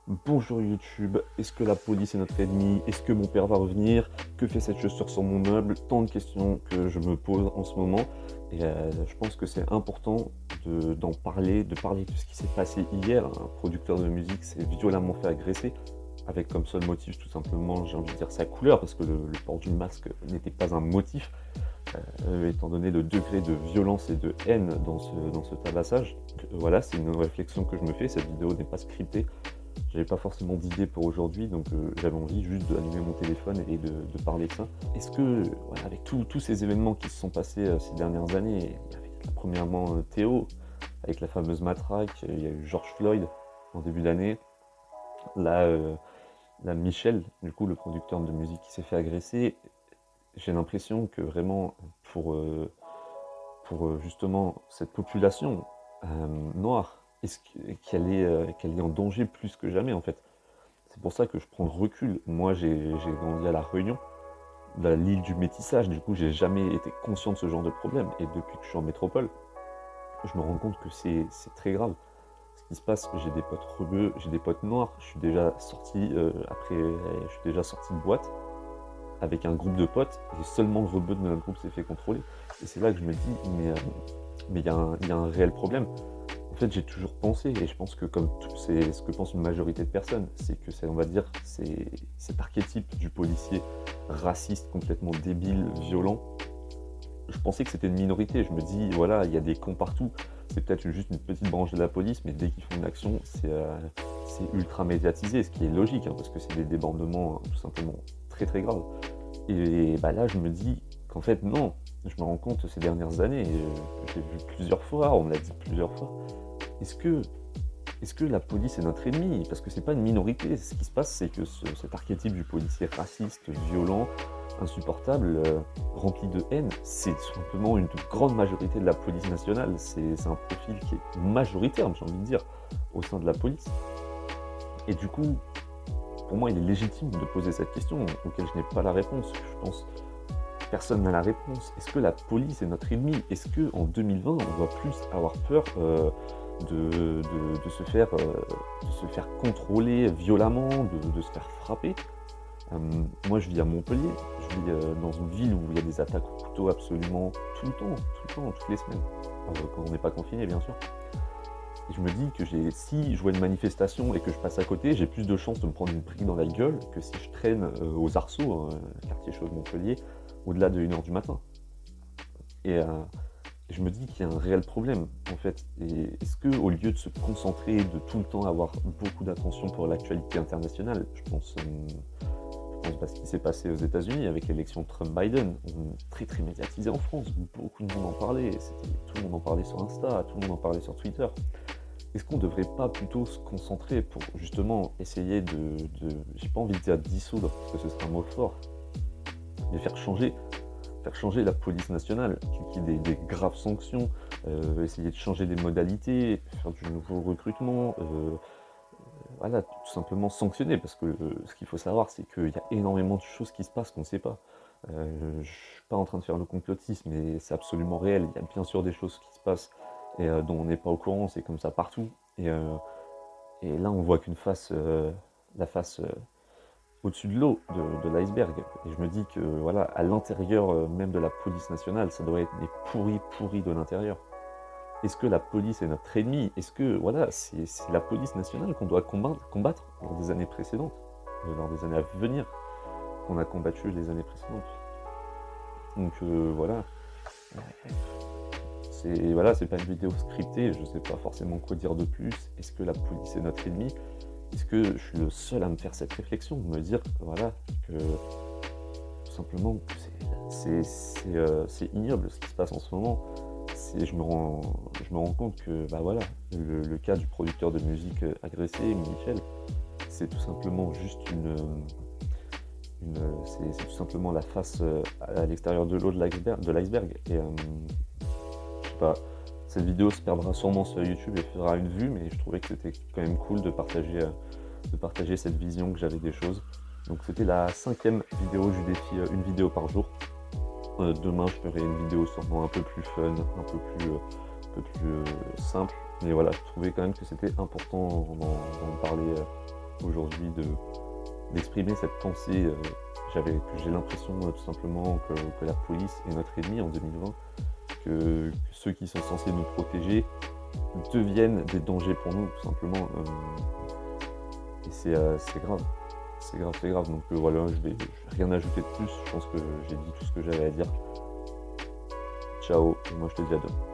Bonjour YouTube, est-ce que la police est notre ennemi? Est-ce que mon père va revenir? Que fait cette chaussure sur mon meuble? Tant de questions que je me pose en ce moment. Et je pense que c'est important d'en parler, de parler de ce qui s'est passé hier. Un producteur de musique s'est violemment fait agresser, avec comme seul motif tout simplement, j'ai envie de dire, sa couleur, parce que le port du masque n'était pas un motif, étant donné le degré de violence et de haine dans ce tabassage. Donc, voilà, c'est une réflexion que je me fais, cette vidéo n'est pas scriptée. J'avais pas forcément d'idée pour aujourd'hui, donc j'avais envie juste d'allumer mon téléphone et de parler de ça. Est-ce que, voilà, avec tous ces événements qui se sont passés ces dernières années, avec premièrement Théo, avec la fameuse matraque, il y a eu George Floyd en début d'année, là, là Michel, du coup le producteur de musique qui s'est fait agresser, j'ai l'impression que vraiment pour justement cette population noire, qu'elle est en danger plus que jamais en fait. C'est pour ça que je prends le recul. Moi, j'ai grandi à La Réunion, l'île du métissage. Du coup, j'ai jamais été conscient de ce genre de problème. Et depuis que je suis en métropole, je me rends compte que c'est très grave. Ce qui se passe, j'ai des potes rebeux, j'ai des potes noirs. Je suis déjà sorti je suis déjà sorti de boîte avec un groupe de potes et seulement le rebeu de notre groupe s'est fait contrôler. Et c'est là que je me dis, mais il y a un réel problème. En fait, j'ai toujours pensé, et je pense que comme c'est ce que pense une majorité de personnes, c'est que c'est, on va dire, c'est cet archétype du policier raciste, complètement débile, violent. Je pensais que c'était une minorité. Je me dis, voilà, il y a des cons partout. C'est peut-être juste une petite branche de la police, mais dès qu'ils font une action, c'est ultra médiatisé, ce qui est logique, hein, parce que c'est des débordements tout simplement très très graves. Et bah là, je me dis qu'en fait, non. Je me rends compte ces dernières années, j'ai vu plusieurs fois, on me l'a dit plusieurs fois, est-ce que, est-ce que la police est notre ennemi? Parce que c'est pas une minorité. Ce qui se passe, c'est que cet archétype du policier raciste, violent, insupportable, rempli de haine, c'est tout simplement une grande majorité de la police nationale. C'est un profil qui est majoritaire, j'ai envie de dire, au sein de la police. Et du coup, pour moi, il est légitime de poser cette question auquel je n'ai pas la réponse. Je pense que personne n'a la réponse. Est-ce que la police est notre ennemi? Est-ce qu'en 2020, on doit plus avoir peur de se faire contrôler violemment, de se faire frapper? Moi, je vis à Montpellier. Je vis dans une ville où il y a des attaques au couteau absolument tout le temps, toutes les semaines. Quand on n'est pas confiné, bien sûr. Et je me dis que si je vois une manifestation et que je passe à côté, j'ai plus de chances de me prendre une brique dans la gueule que si je traîne aux Arceaux, quartier chaud de Montpellier, au-delà de 1h du matin. Et je me dis qu'il y a un réel problème, en fait. Et est-ce que, au lieu de se concentrer, de tout le temps avoir beaucoup d'attention pour l'actualité internationale, je pense à ce qui s'est passé aux États-Unis avec l'élection Trump-Biden, très très médiatisé en France, beaucoup de monde en parlait, tout le monde en parlait sur Insta, tout le monde en parlait sur Twitter. Est-ce qu'on ne devrait pas plutôt se concentrer pour justement essayer j'ai pas envie de dire dissoudre, parce que ce serait un mot fort, mais faire changer la police nationale, qu'il y ait des graves sanctions, essayer de changer des modalités, faire du nouveau recrutement, voilà, tout simplement sanctionner, parce que ce qu'il faut savoir, c'est qu'il y a énormément de choses qui se passent qu'on ne sait pas. Je ne suis pas en train de faire le complotisme, mais c'est absolument réel. Il y a bien sûr des choses qui se passent et dont on n'est pas au courant, c'est comme ça partout. Et là, on voit qu'une face, la face au-dessus de l'eau de l'iceberg. Et je me dis que voilà, à l'intérieur même de la police nationale, ça doit être des pourris de l'intérieur. Est-ce que la police est notre ennemi? Est-ce que voilà, c'est la police nationale qu'on doit combattre lors des années précédentes, lors des années à venir, qu'on a combattu les années précédentes? Donc voilà, c'est pas une vidéo scriptée, je sais pas forcément quoi dire de plus. Est-ce que la police est notre ennemi? Est-ce que je suis le seul à me faire cette réflexion, de me dire voilà que tout simplement que c'est ignoble ce qui se passe en ce moment. Je me rends compte que bah voilà, le cas du producteur de musique agressé, Michel, c'est tout simplement juste c'est tout simplement la face à l'extérieur de l'eau de l'iceberg. Et je sais pas, cette vidéo se perdra sûrement sur YouTube et fera une vue, mais je trouvais que c'était quand même cool de partager cette vision que j'avais des choses. Donc c'était la 5e vidéo, je défie une vidéo par jour. Demain, je ferai une vidéo sûrement un peu plus fun, un peu plus simple. Mais voilà, je trouvais quand même que c'était important d'en parler aujourd'hui d'exprimer cette pensée. J'ai l'impression tout simplement que la police est notre ennemi en 2020, que ceux qui sont censés nous protéger deviennent des dangers pour nous, tout simplement. Et c'est grave. C'est grave, c'est grave. Donc voilà, je vais rien ajouter de plus. Je pense que j'ai dit tout ce que j'avais à dire. Ciao, et moi je te dis à demain.